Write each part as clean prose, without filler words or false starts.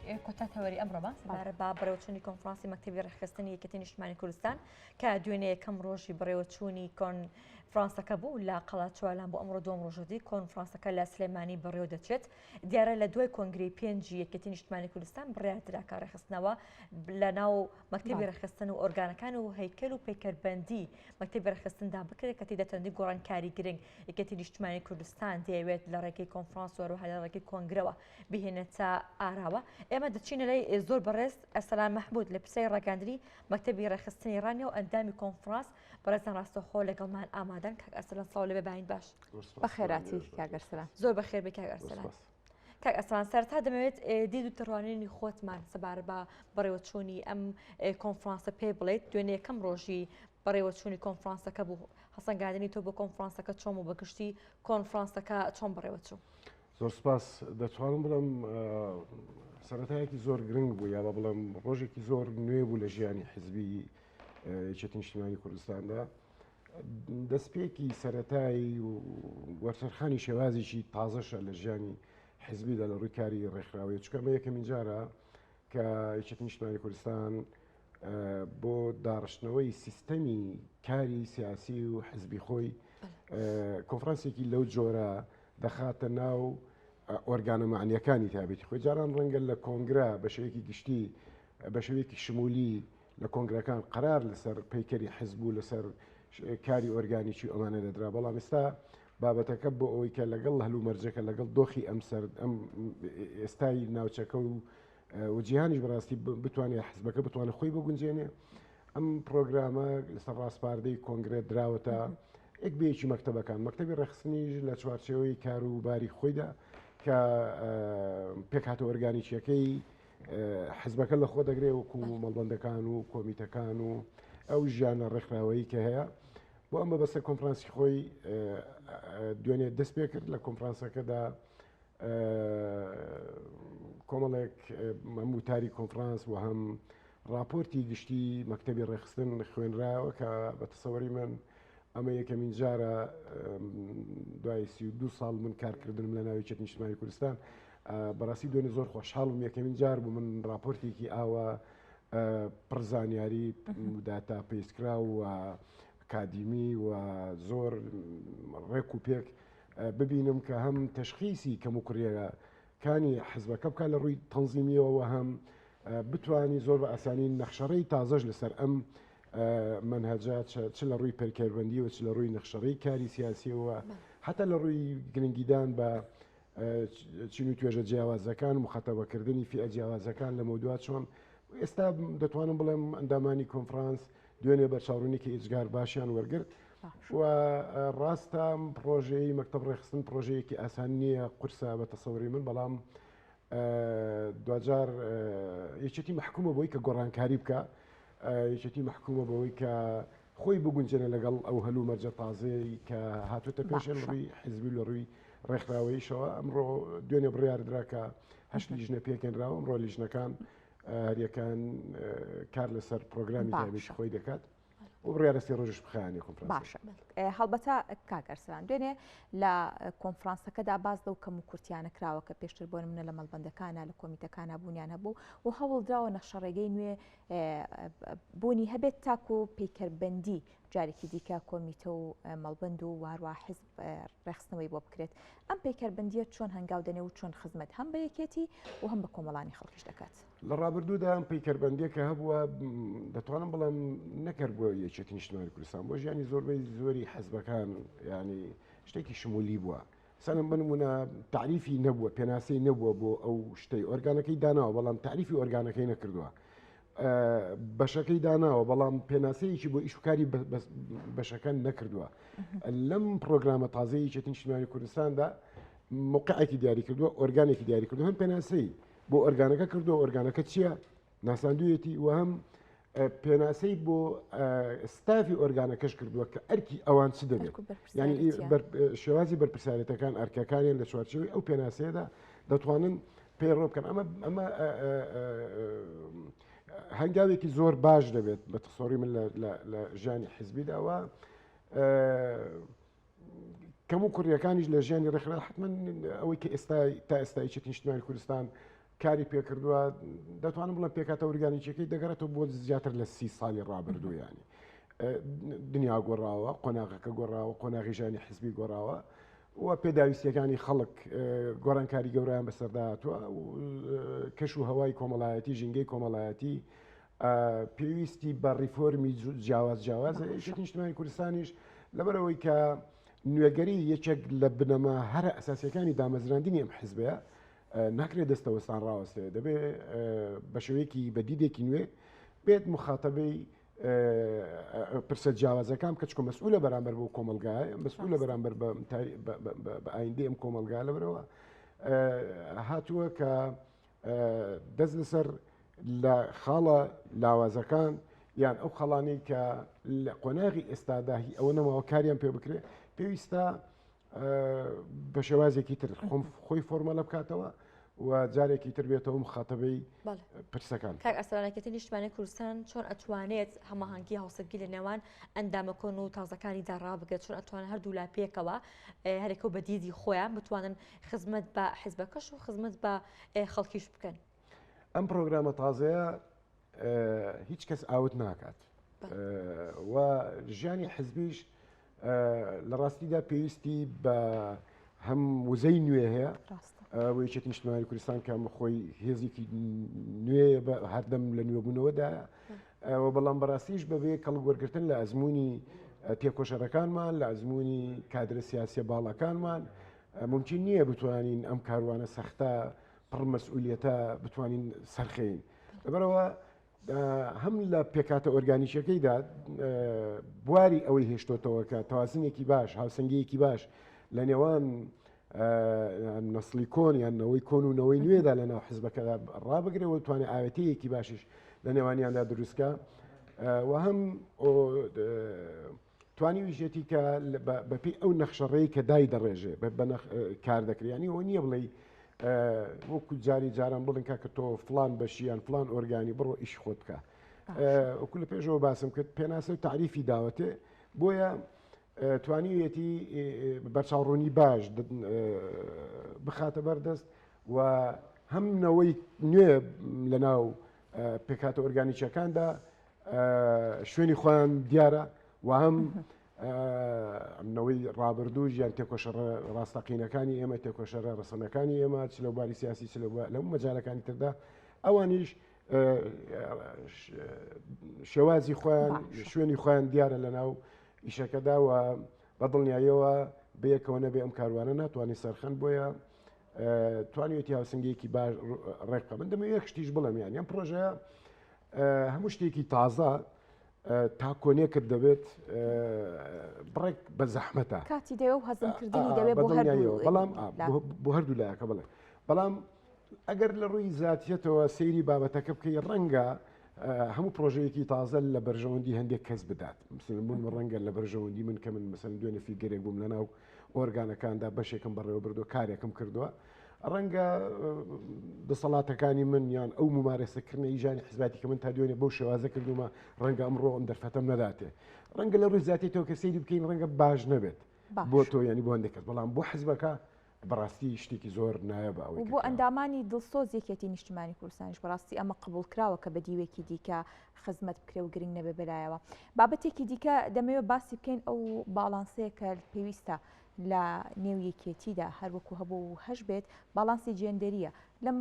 کۆتاتەوەری ئەمڕۆمە سەبارەت بە بڕێوەچوونی کۆنفرانسی مەکتەبی ڕێکخستنی یەکێتی نیشتیمانی کوردستان کە دوێنێ یەکەم ڕۆژی بڕێوەچوونی کۆنفرانسەکە بوو لە قەڵا چوالان بۆ ئەمڕۆ دووەم ڕۆژەتی کۆنفرانسەکە لە سلێمانی بەڕێوە دەچێت دیارە لە دوای کۆنگرەی پێنجی یەکێتی نیشتیمانی کوردستان بڕیاردرا کە ڕێکخستنەوە لە ناو مەکتەبی ڕێکخستن و ئۆرگانەکان و هەیکەل و پەیکەربەندی مەکتەبی ڕێکخستندا بکرێت کە تێدا چەندی گۆڕانکاری گرنگ یەکێتی نیشتیمانی کوردستان دەیەوێت لە ڕێگەی کۆنفرانس و هەروەها لە ڕێگەی کۆنگرەوە بهێنێتە ئاراوە. ئێمە دەچینە لای زۆر بەڕێز ئەرسەلان مەحموود لە پرسەی ڕاگەاندنی مەکتەبی ڕێکخستنی ئێرانیە و ئەندامی کۆنفرانس بەڕێزان ڕاستەوخۆ لەگەڵمان ئامادەن کاک ئەرسەلان ساڵ لەبێ باین باش بەخێراتی کاک ئەرسەلان زۆر بەخێر بێ کاک ئەرسەلان. کاک ئەرسەلان سەرەتا دەمەوێت دید و تڕوانینی خۆتمان سەبارەت بە بەڕێوەچوونی ئەم کۆنفرانسە پێ بڵێیت دوێنێ یەکەم ڕۆژی بەڕێوەچوونی کۆنفرانسەکە بوو هەسەنگاندنی تۆ بۆ کۆنفرانسەکە چۆن و بەگشتی کۆنفرانسەکە چۆن بەڕێوەچوو. زۆر سپاس دەتوانم بڵم سەرەتایەکی زۆر گرنگ بوو یا بە بڵم ڕۆژێکی زۆر نوێ بوو لە ژیانی حزبی یەکێتی نیشتیمانی کوردستاندا دەستپێکی سەرەتایی و وەرچەرخانی شێوازێکی تازەشە لە ژیانی حزبیدا لە ڕووی کاری ڕێکخراوی چکەمە یەکەمین جارە کە یەکێتی نیشتیمانی کوردستان بۆ داڕشتنەوەی سیستەمی کاری سیاسی و حزبی خۆی کۆنفرانسێکی لەو جۆرە دەخاتە ناو ئۆرگانە معنیەکانی تابێتی خۆی جاران ڕەنگە لە کۆنگرا بە شێوەیەکی گشتی بە شێوەیەکی شمولی لە کۆنگرەکان قرار لەسەر پەیکەری حزب و لەسەر کاری ئۆرگانیکی ئەمانە دەدرا بەڵام ئێستا بابەتەکە بۆ ئەوەی کە لەگەڵ هەلوو مەرجەکە لەگەڵ دۆخی ئەم ئێستای ناوچەکە و جیهانیش بەڕاستی بتوانێت حزبەکە بتوانێت خۆی بگونجێنێ ئەم پرۆگرامە لەسەر ڕاستپاردەی کۆنگرێت دراوەتە ئەک بێکی مەکتەبەکان مەکتەبی ڕێکخستنیش لە چوارچێوەی کار و باری خۆیدا کە پێکهاتە ئۆرگانیچیەکەی حزبەکە لە خۆ دەگرێت وەکو مەڵبەندەکان و کۆمیتەکان و ئەو ژیانە ڕێکخراوەیی کە هەیە بۆ ئەمە بەسەر کۆنفرانسی خۆی دوێنێ دەست پێ کرد لە کۆنفرانسەکەدا کۆمەڵێک هەمووتاری کۆنفرانس و هەم راپۆرتی گشتی مەکتەبی ڕێکخستن خوێنراوە کە بە تەسەوەری من ئەمە یەکەمین جارە دوای 32 ساڵ من کارکردنم لە ناوی یەکێتی نیشتیمانی کوردستان بەڕاستی دوێنێ زۆر خۆشحاڵم یەکەمین جار بوو من راپۆرتێکی ئاوە پڕزانیاری داتا پێیسکرا و ئەکادیمی و زۆر ڕێک و پێک ببینم کە هەم تەشخیصی کەم و کوڕیەکانی حزبەکە بکات لە ڕووی تەنزیمیەوە هەم بتوانی زۆر بە ئاسانی نەخشەڕەی تازەش لەسەر ئەم منهجات چ لە ڕووی پەرکەربەندی و چ لە ڕووی نەخشەڕەی کاری سیاسیەوە حتا لە ڕووی گرنگیدان بە چین و توێژە جیاوازەکان و مخەتەبەکردنی فئە جیاوازەکان لە مەودوات چۆن ئێستا دەتوانم بڵێم ئەندامانی کۆنفرانس دوێنێ بە چاوڕوونێکی ئیجگار باشیان وەرگرت و ڕاستە پرۆژەی مەکتەب ڕێکخستن پرۆژەیەکی ئاسان نییە قورسە بە تەسەوری من بەڵام دوجار یەکێتی محکومە بۆی کە گۆڕانکاری بکە یەکێتی محکومە بەوەی کە خۆی بگونجێنە لەگەڵ ئەو هەلوو مەرجە تازەی کە هاتوۆتە پێشێن ڕووی حزبی لە ڕووی ڕێکخراوەیشەوە ئەمڕۆ دوێنێ بڕیاردرا کە 8 لیژنە پێکەنراوە ئەمڕۆ لیژنەکان هەریەکان کار لەسەر پرۆگرامی تایبەتی خۆی دەکات و بڕیارەستی ڕۆژش بخایانێ کۆنفرانس. باشە هەڵبەتە کاک ئەرسەلان دوێنێ لە کۆنفرانسەکەدا باز لەو کەم و کورتیانە کراوە کە پێشتر بۆ نمونە لە مەڵبەندەکانە لە کۆمیتەکانە بوونیان هەبوو و هەوڵدراوە نەخشەڕێگەی نوێ بوونی هەبێت تاکو و پەیکەربەندی جارێکی دیکە کۆمیتە و مەڵبەند و وارووا حزب ڕێکخستنەوەی بۆ بکرێت ئەم پەیکەربەندیە چۆن هەنگاو دەنێ و چۆن خزمەت هەم بە یەکێتی و هەم بە کۆمەڵانی خەڵکیش دەکات. لە ڕابردوودا ئەم پەیکەربەندیە کە هەبووە دەتوانم بڵێم نەکرد بۆ یەکێتی نیشتیمانی کوردستان بۆ ژیانی زۆربەی زۆری حزبەکان ینی شتێکی شمولی بووە سەرم بنمونە تعریفی نەبووە پێناسەی نەبووە بۆ ئەو شتەی ئۆرگانەکەی داناوە بەڵام تعریفی ئۆرگانەکەی نەکردووە بەشەکەی داناوە بەڵام پێناسەیەکی بۆ ئیشوکاری بەشەکان نەکردووە لەم پرۆگرامە تازەی یەکێتی نیشتیمانی کوردستاندا موقعێکی دیاری کردووە ئۆرگانێکی دیاری کردو هەم پێناسەی بۆ ئۆرگانەکە کردووە ئۆرگانەکە چییە ناساندوویەتی و هەم پێناسەی بۆ ستافی ئۆرگانەکەش کردووە کە ئەرکی ئەوان چ دەبێت ینی شێوازی بەرپرسیارەتەکان ئەرکەکانیان لە چوارچەوەی ئەو پێناسەیەدا دەتوانن پێڕۆ بکەن ئەمە هەنگاوێکی زۆر باش دەبێت بە تەسەوری من لە ژیانی حزبیداوە کەم و کوڕیەکانیش لە ژیانی ڕێکخراو حتمما ئەوەی کە ئێستا تا ئێستا یەکێتی نیشتیمانی کوردستان کاری پێکردووە دەتوانم بڵم پێکاتە ئۆرگانیکیەکەی دەگەڕێتەوە بۆ زیاتر لە 30 ساڵی ڕابردوو ینی دنیا گۆڕاوە قۆناغەکە گۆڕاوە قۆناغی ژانی حزبی گۆڕاوە و پێداویستیەکانی خەڵک گۆڕانکاری گەورەیان بەسەرداهاتووە کەش و هەوای کۆمەڵایەتی ژینگەی کۆمەڵایەتی پێویستی بە ڕیفۆرمی جیاوازە یەکێتی نیشتیمانی کوردستانیش لەبەرەوەی کە نوێگەری یەکێک لە بنەما هەرە ئەساسیەکانی دامەزراندنی ئەم حزبەیە ناکرێت دەستەوەستان ڕاوەستێ دەبێت بە شێوەیەکی بەدیدێکی نوێ بێت مخاتەبەی پرسە جیاوازەکان کە چکۆ مەسئولە بەرامبەر بۆ کۆمەلگای مەسئولە بەرامبەر بە ئایندی ئەم کۆمەلگا لەبەرەوە هاتووە کە دەست لەسەر لە خاڵە لاوازەکان یان ئەو خەڵانەی کە لە قۆناغی ئێستاداهی ئەوە نەماوە کاریان پێ بکرێت پێویستە بە شێوازێکی تر خۆی فۆرمەلە بکاتەوە و جارێکی تر بێتەوە مخاتەبەی پرسەکان. کاک ئەسرانەکەتی نیشتیمانی کوردستان چۆن ئەتوانێت هەماهەنگی هاوسەرگی لە نێوان ئەندامە کۆن و تازەکانیدا ڕابگەت چۆن ئەتوانێت هەردوو لاپێکەوە هەرێکە و بەدیدی خۆیان بتوانن خزمەت بە حیزبەکەش و خزمەت بە خەڵکیش بکەن. ئەم پرۆگرامە تازەیە هیچ کەس ئاوت ناکات و ژیانی حزبیش لە ڕاستیدا پێویستی بە هەم وزەی نوێ هەیە بۆ یەکێتی نیشتیمانی کوردستان کە خۆی هێزێکی نوێ هەردەم لە نوێبوونەوەدایە و بەڵام بەڕاستیش بەبێ کەڵگوەرگرتن لە ئەزمموی تێکۆشەرەکانمان لە ئەزمموی کادرە سیاسیە باڵەکانمان ممکن نییە بتوانین ئەم کاروانە سەختە پڕ مەسئولیەتە بتوانین سەرخەین لەبەرەوە هەم لە پێکاتە ئۆرگانیکیەکەیدا بواری ئەوەی هێشتۆتەوە کە تەوازنێکی باش هاوسەنگەیەکی باش لە نێوان نەسلی کۆن یانەوەی کۆن و نەوەی نوێدا لە ناو حزبەکەدا ڕابگرێەوە توانێت ئاوێتەیەکی باشیش لە نێوانیاندا دروستکە و هەم توانی ویژێتی کە بەپی ئەو نەخشەڕێی کە دای دەڕێژێ بە کار دەکریانی ئەوە نییە بڵێ وەکو جاری جاران بڵن کە تۆ فلان بەشیان فلان ئۆرگانی بڕۆ ئیش خۆت بکە وەکو لە پێشەوە باسم کرد پێناسە و تعریفی داوەتێ بۆیە توانیوێتی بەرچاوڕوونی باش بخاتە بەردەست و هەمنەوەی نوێ لە ناو پێکاتە ئۆرگانیکیەکاندا شوێنی خۆیان دیارە و هەم ئەمنەوەی ڕابردوو ژیان تێکۆشەڕە ڕاستەقینەکانی ئێمە تێکۆشەرە ڕسەنەکانی ئێمە چ لە باری سیاسی لەو مەجالەکانی تردا ئەوانیش شێوازی خۆیان شوێنی خۆیان دیارە لە ناو ئیشەکەدا و بەدڵنیاییەوە بەیەکەوە نەبێ ئەم کاروانە ناتوانانی سەرخەن بۆیە توانیوێتی هاوسنگێکی باش ڕێکە من دەمە یەک شتیش بڵم یان ئەم پرۆژەیە هەموو شتێکی تازە تا کۆنێکت دەبێت بڕێک بە زەحمەتە کاتی دەوێ و هەزمکردنی دەوێت بەڵام بۆ هەردوو لایەکە بڵێ بەڵام ئەگەر لە ڕووی زاتیەتەوە سەیری بابەتەکە بکەی ڕەنگە هەموو پرۆژەیەکی تازە لە بەرژەوەندی هەندێک کەس بدات من ڕەنگە لە بەرژەوەندی من کە من مەسەن دوێنێ فیگەرێک بووم لە ناو ئۆرگانەکاندا بەشێکم بەڕێوە بردو کارێکم کردووە ڕەنگە دەسەڵاتەکانی من یان ئەو ممارەسەکردنی ژانی حزباتی کە من تا دوێنێ بەو شێوازە کردومە ڕەنگە ئەمڕۆ ئەم دەرفەتەم نەداتێ ڕەنگە لە ڕووی زیاتیەوە کە سەیری بکەین ڕەنگە باش نەبێت بۆ تۆ ینی بۆ هەندێک کەس بەڵام بۆ حزبەکە بەڕاستی شتێکی زۆر نایە ئەوەی بۆ ئەندامانی دڵسۆز یەکێتی نیشتیمانی کوردستانیش بەڕاستی ئەمە قبول کراوە کە بە دیوێکی دیکە خزمەت بکرێ و گرنگ نەبێ بەلایەوە بابەتێکی دیکە دەمەوێت باسی بکەین ئەو باڵانسەیە کە پێویستە لە نێو یەکێتیدا هەروەکو هەبوو و هەش بێت باڵانسی جێندەریە لەم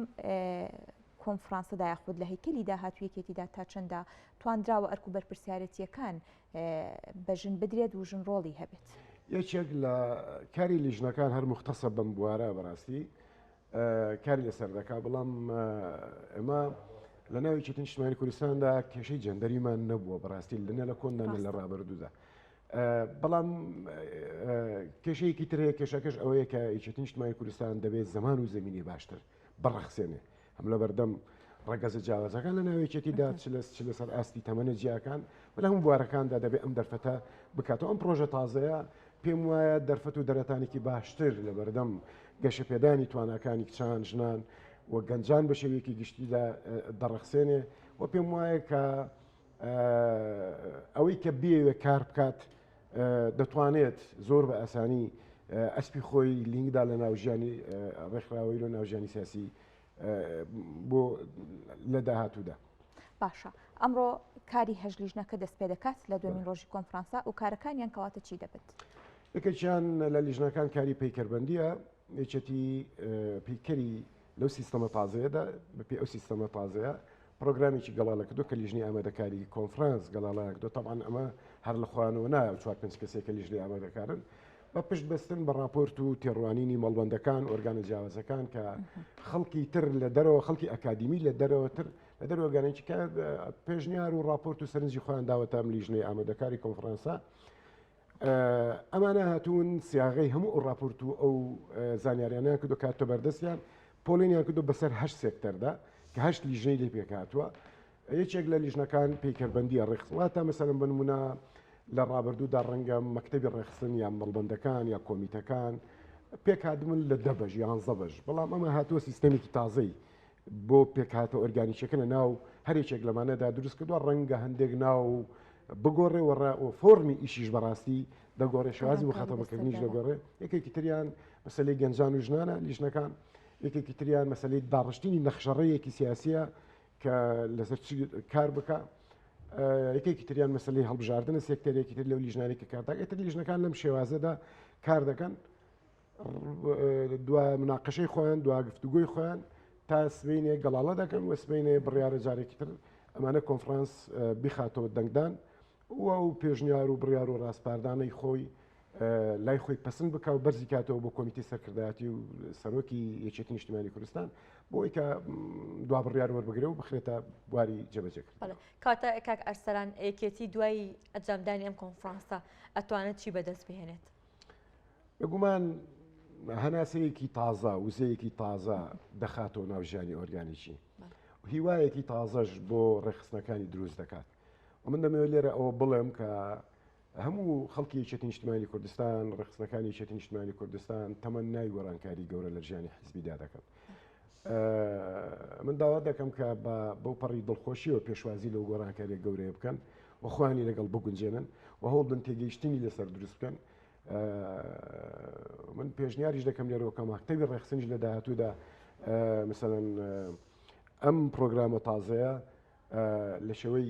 کۆنفرانسەدا یاخود لە هەیکەلی داهاتوویەکێتیدا تا چەندە توانراوە ئەرک و بەرپرسیارەتیەکان بەژن بدرێت و ژن ڕۆڵی هەبێت. یەکێک لە کاری لیژنەکان هەر مختصە بەم بوارە بەڕاستی کاری لەسەر دەکا بەڵام ئێمە لە ناوی یەکێتی نیشتیمانی کوردستاندا کێشەی جەندەریمان نەبووە بەڕاستی لەنە لە کۆندا لە ڕابردوودا بەڵام کێشەیەکی تر هەیە کێشەکەش ئەوەیە کە یەکێتی نیشتیمانی کوردستان دەبێت زەمان و زەمینی باشتر بڕەخسێنێ هەم لە بەردەم ڕەگەزە جیاوازەکان لە ناوی یەکێتیدا چ لەسەر ئاستی تەمەنە جیاکان و لە هەموو بوارەکاندا دەبێت ئەم دەرفەتە بکاتەوە ئەم پرۆژە تازەیە پێم وایە دەرفەت و دەرەتانێکی باشتر لە بەردەم گەشەپێدانی تواناکانی کچان ژنان و گەنجان بە شێوەیەکی گشتیدا دەڕەخسێنێ و پێم وایە کە ئەوەی کە بێوێ کار بکات دەتوانێت زۆر بە ئاسانی ئەسپی خۆی لینگدا لە ناوژیانی ڕێکخراوەی و ناوژیانی سیاسی بۆ لە داهاتوودا. باشە ئەمڕۆ کاری هەژلیژنەکە دەست پێ دەکات لە دومین ڕۆژی کۆنفرانسا و کارەکانیان کەواتە چی دەبێت؟ یەکێکیان لە لیژنەکان کاری پەیکەربەندیە، یەکێتی پەیکەری لەو سیستەمە تازەیەدا بەپێ ئەو سیستەمە تازەیە پرۆگرامێکی گەڵاڵە کردو کە لیژنی ئامادەکاری کۆنفرانس گەڵاڵە کردو. تەبعاً ئەمە هەر لە خوانەوە نایە 4-5 کەسێکە لیژنی ئامادەکارن بە پشت بەستن بە راپۆرت و تێڕوانینی مەڵبەندەکان ئۆرگانە جیاوازەکان کە خەڵکی تر لە دەرەوە خەڵکی ئەکادمی لە دەرەوەتر لە دەرەوەگانێکی پێشنیار و راپۆرت و سەرنجی خۆیان داوەتە ئەم لیژنەی ئامادەکاری کۆنفرانسا. ئەمانە هاتوون سیاغەی هەموو ئەو راپۆرت و ئەو زانیاریانیان کردو کاتۆ بەردەستیان پۆلینیان کردو بەسەر 8 سێکتەردا کە 8 لیژنەی لێ پێکهاتووە. یەکێک لە لیژنەکان پەیکەربەندیە ڕێخواتە مەسەلەن بنمونە لە ڕابردوودا ڕەنگە مەکتەبی ڕێخستن یان مەڵبەندەکان یا کۆمیتەکان پێکهاتبوون لە 10 بەش یان 11 بەش، بەڵام ئەمە هاتووە سیستەمێکی تازەی بۆ پێکهاتە ئۆرگانیکەکە لە ناو هەرێکێک لەمانەدا دروست کردووە ڕەنگە هەندێک ناو بگۆڕێ و فۆرمی ئیشیش بەڕاستی دەگۆڕێ شوازی و خەتەبەکردنیش دەگۆڕێ. یەکێکی تریان مەسەلەی گەنجان و ژنانە لیژنەکان، یەکێکی تریان مەسەلەی داڕشتنی نەخشەڕەیەکی سیاسیە کە لەسەر کار بکە، یەکێکی تریان مەسەلەی هەڵبژاردنە سێکتەرێکی تر لەو لیژنانێکی کارتاک. ئێتر لیژنەکان لەم شێوازەدا کار دەکەن دوا مناقەشەی خۆیان دوا گفتوگۆی خۆیان تا سبەینێ گەڵاڵە دەکەن و سبەینێ بڕیارە جارێکی تر ئەمانە کۆنفرانس بیخاتەوە دەنگدان و پێشنیار و بڕیار و ڕاستپاردانەی خۆی لای خۆی پەسەند بکە و بەرزی کاتەوە بۆ کۆمیتی سەرکردایەتی و سەرۆکی یەکێتی نیشتیمانی کوردستان بۆی کە دوا بڕیار وەربگرێ و بخرێتە بواری جێبەجێکردن. کاتە کاک ئەرسەلان یەکێتی دوای ئەنجامدانی ئەم کۆنفرانسە ئەتوانێت چی بەدەست بهێنێت؟ بەگومان هەناسەیەکی تازە وزەیەکی تازە دەخاتەوە ناو ژیانی ئۆرگانیکی، هیوایەکی تازەش بۆ ڕێخستنەکانی دروست دەکات. من دەمەوێت لێرە ئەوە بڵێم کە هەموو خەڵکی یەکێتی نیشتیمانی کوردستان ڕێخستنەکانی یەکێتی نیشتیمانی کوردستان تەمەنای گۆڕانکاری گەورە لە ژیانی حیزبیدا دەکەن. من داوا دەکەم کە بەو پەڕی دڵخۆشیەوە پێشوازی لەو گۆڕانکاری گەورەیە بکەن و خوانی لەگەڵ بگونجێنن و هەوڵ بدەن تێگەیشتنی لەسەر دروست بکەن. من پێشنیاریش دەکەم لێرەوە کە مەکتەبی ڕێخستنیش لە داهاتوودا مثلەن ئەم پرۆگرامە تازەیە لە شێوەی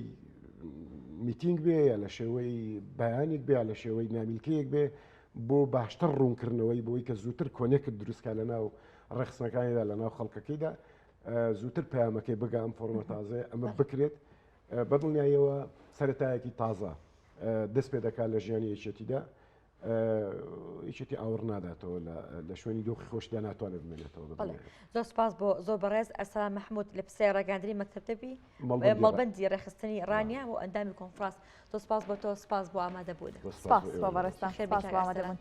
میتینگ بێ یا لە شێوەی بەیانێک بێ لە شێوەی نامیلکەیەک بێ بۆ باشتر ڕوونکردنەوەی بۆی کە زووتر کۆنێکت دروستکە لە ناو ڕێخستنەکانیدا لە ناو خەڵکەکەیدا زووتر پەیامەکەی بگە ئەم فۆرمە تازەیە ئەمە بکرێت بەدڵنیایەوە سەرەتایەکی تازە دەست پێ دەکات لە ژیانی یەکێتیدا یەکێتی ئاور ناداتەوە لە شوێنی دۆخی خۆشدا ناتوانێت بمێنێتەوە. زۆر سپاس بۆ زۆر بەڕێز ئەرسەلان مەحموود لە پرسەی ڕێگەاندنی مەکتەبی مەڵبەندی ڕێخستنی ڕانیا و ئەندامی کۆنفرانس. زۆر سپاس بۆ تۆ، سپاس بۆ ئامادەبوون. سپاس بۆ بەڕێستان، سپاس بۆ ئامادەبوون.